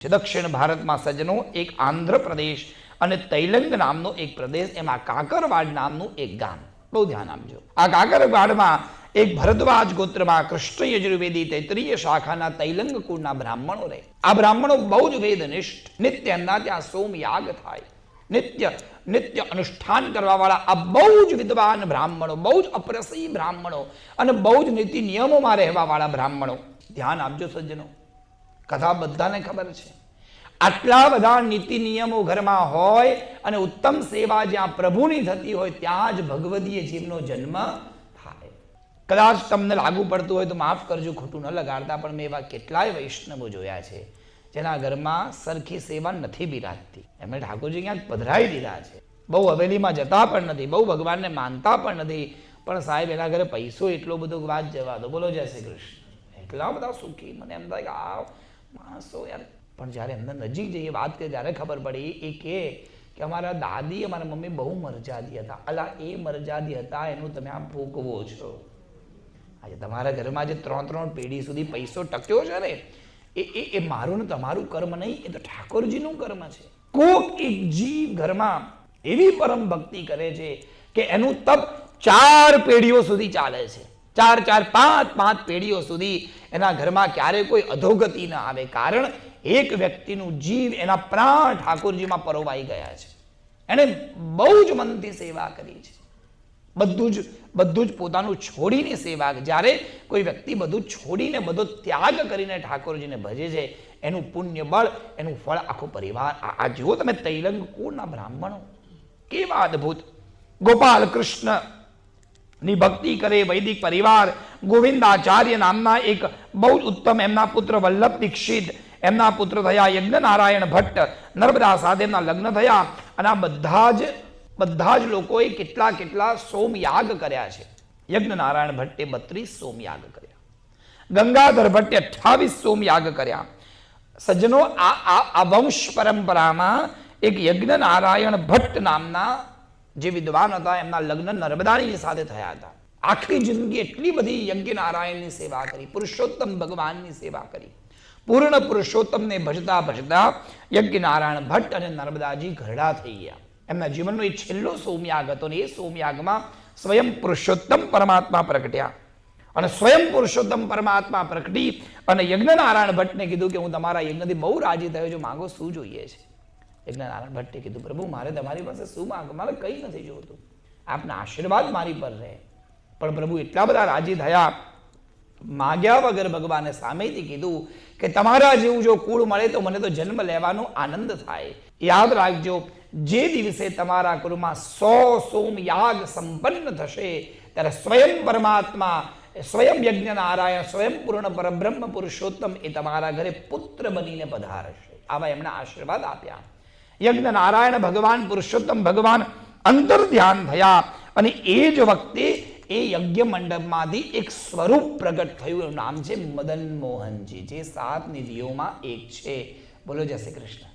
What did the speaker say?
દક્ષિણ ભારતમાં સજ્જનો એક આંધ્રપ્રદેશ અને તૈલંગ નામનો એક પ્રદેશ, એમાં કાકરવાડ નામનું એક ગામ. બહુ ધ્યાન આપજો. આ કાકરવાડમાં એક ભરદ્વાજ ગોત્રમાં કૃષ્ણ યજુર્વેદી તૈત્રીય શાખાના તૈલંગ કુળના બ્રાહ્મણો રહે. આ બ્રાહ્મણો બહુ જ વેદનિષ્ઠ, નિત્ય એમના ત્યાં સોમયાગ થાય, નિત્ય અનુષ્ઠાન કરવા વાળા આ બહુ જ વિદ્વાન બ્રાહ્મણો, બહુ જ અપ્રસયી બ્રાહ્મણો અને બહુ જ નીતિ નિયમોમાં રહેવા વાળા બ્રાહ્મણો. ધ્યાન આપજો સજ્જનો, કથા બધાને ખબર છે. આટલા બધા નીતિ નિયમો ઘરમાં હોય અને ઉત્તમ સેવા જ્યાં પ્રભુની થતી હોય ત્યાં જ ભગવદીય જીવનો જન્મ થાય. કદાચ તમને લાગુ પડતું હોય તો માફ કરજો, ખોટું ન લગાડતા, પણ મેં એવા કેટલાય વૈષ્ણવો જોયા છે જેના ઘરમાં સરખી સેવા નથી બિરાજતી. એમણે ઠાકોરજી ક્યાંક પધરાઈ દીધા છે, બહુ હવેલીમાં જતા પણ નથી, બહુ ભગવાનને માનતા પણ નથી, પણ સાહેબ એના ઘરે પૈસો એટલો બધો વાત જવા દો, બોલો જય શ્રી કૃષ્ણ, એટલા બધા સુખી. મને એમ થાય કે આ માણસો યાર, પણ જ્યારે એમને નજીક જઈએ વાત કરીએ ત્યારે ખબર પડી એ કે અમારા દાદી, અમારા મમ્મી બહુ મરજાદી હતા. અલા, એ મરજાદી હતા એનું તમે આ ભોગવો છો. આજે તમારા ઘરમાં જે 3 પેઢી સુધી પૈસો ટક્યો છે ને, એ મારું ને તમારું કર્મ નહીં, એ તો ઠાકોરજીનું કર્મ છે. કોક એક જીવ ઘરમાં એવી પરમ ભક્તિ કરે છે કે એનું તપ 4 પેઢીઓ સુધી ચાલે છે. 4, 5 પેઢીઓ સુધી એના ઘરમાં ક્યારે કોઈ અધોગતિ ન આવે, કારણ એક વ્યક્તિનું જીવ, એના પ્રાણ ઠાકોરજીમાં પરોવાઈ ગયા છે. એણે બહુ જ મનથી સેવા કરી છે, બધું જ પોતાનું છોડીને સેવા. જ્યારે કોઈ વ્યક્તિ બધું છોડીને, બધો ત્યાગ કરીને ઠાકોરજીને ભજે છે, એનું પુણ્ય બળ, એનું ફળ આખો પરિવાર. આ જુઓ તમે, તૈલંગ કુળના બ્રાહ્મણો કેવા અદ્ભુત. ગોપાલ કૃષ્ણ ની ભક્તિ કરે વૈદિક પરિવાર. ગોવિંદાચાર્ય નામના એક બહુ જ ઉત્તમ, એમના પુત્ર વલ્લભ દીક્ષિત, એમના પુત્ર થયા યજ્ઞ નારાયણ ભટ્ટ, નર્મદા સાથે એમના લગ્ન થયા. અને આ બધા જ લોકોએ કેટલા સોમયાગ કર્યા છે. યજ્ઞ નારાયણ ભટ્ટે 32 સોમયાગ કર્યા, ગંગાધર ભટ્ટે 28 સોમયાગ કર્યા. સજ્જનો, આ વંશ પરંપરામાં એક યજ્ઞ નારાયણ ભટ્ટ નામના જે વિદ્વાન હતા, એમના લગ્ન નર્મદાની સાથે થયા હતા. આખી જિંદગી એટલી બધી યજ્ઞ નારાયણની સેવા કરી, પુરુષોત્તમ ભગવાનની સેવા કરી. પૂર્ણ પુરુષોત્તમને ભજતા ભજતા યજ્ઞ નારાયણ ભટ્ટ અને નર્મદાજી ઘરડા થઈ ગયા. એમના જીવનનો એ છેલ્લો સોમયાગ હતો ને એ સોમયાગમાં સ્વયં પુરુષોત્તમ પરમાત્મા પ્રગટ્યા. અને સ્વયં પુરુષોત્તમ પરમાત્મા પ્રગટી અને યજ્ઞ નારાયણ ભટ્ટને કીધું કે હું તમારા યજ્ઞથી બહુ રાજી થયો છું, માંગો શું જોઈએ છે? યજ્ઞ નારાયણ ભટ્ટે કીધું, પ્રભુ મારે તમારી પાસે શું માંગો, મારે કંઈ નથી જોતું, આપના આશીર્વાદ મારી પર રહે. પણ પ્રભુ એટલા બધા રાજી થયા, માગ્યા વગર ભગવાને સામેથી કીધું કે તમારા જેવું જો કુળ મળે તો મને તો જન્મ લેવાનો આનંદ થાય. યાદ રાખજો, જે દિવસે તમારા કુળમાં 100 સોમયાગ સંપન્ન થશે ત્યારે સ્વયં પરમાત્મા, સ્વયં યજ્ઞ નારાયણ, સ્વયં પૂર્ણ પરબ્રહ્મ પુરુષોત્તમ એ તમારા ઘરે પુત્ર બનીને પધારશે. આવા એમના આશીર્વાદ આપ્યા. યજ્ઞ નારાયણ ભગવાન, પુરુષોત્તમ ભગવાન અંતર ધ્યાન થયા અને એ જ વખતે એ યજ્ઞ મંડપમાંથી એક સ્વરૂપ પ્રગટ થયું. એનું નામ છે મદન મોહનજી, જે 7 નિધિઓમાં એક છે. બોલો જય શ્રી કૃષ્ણ.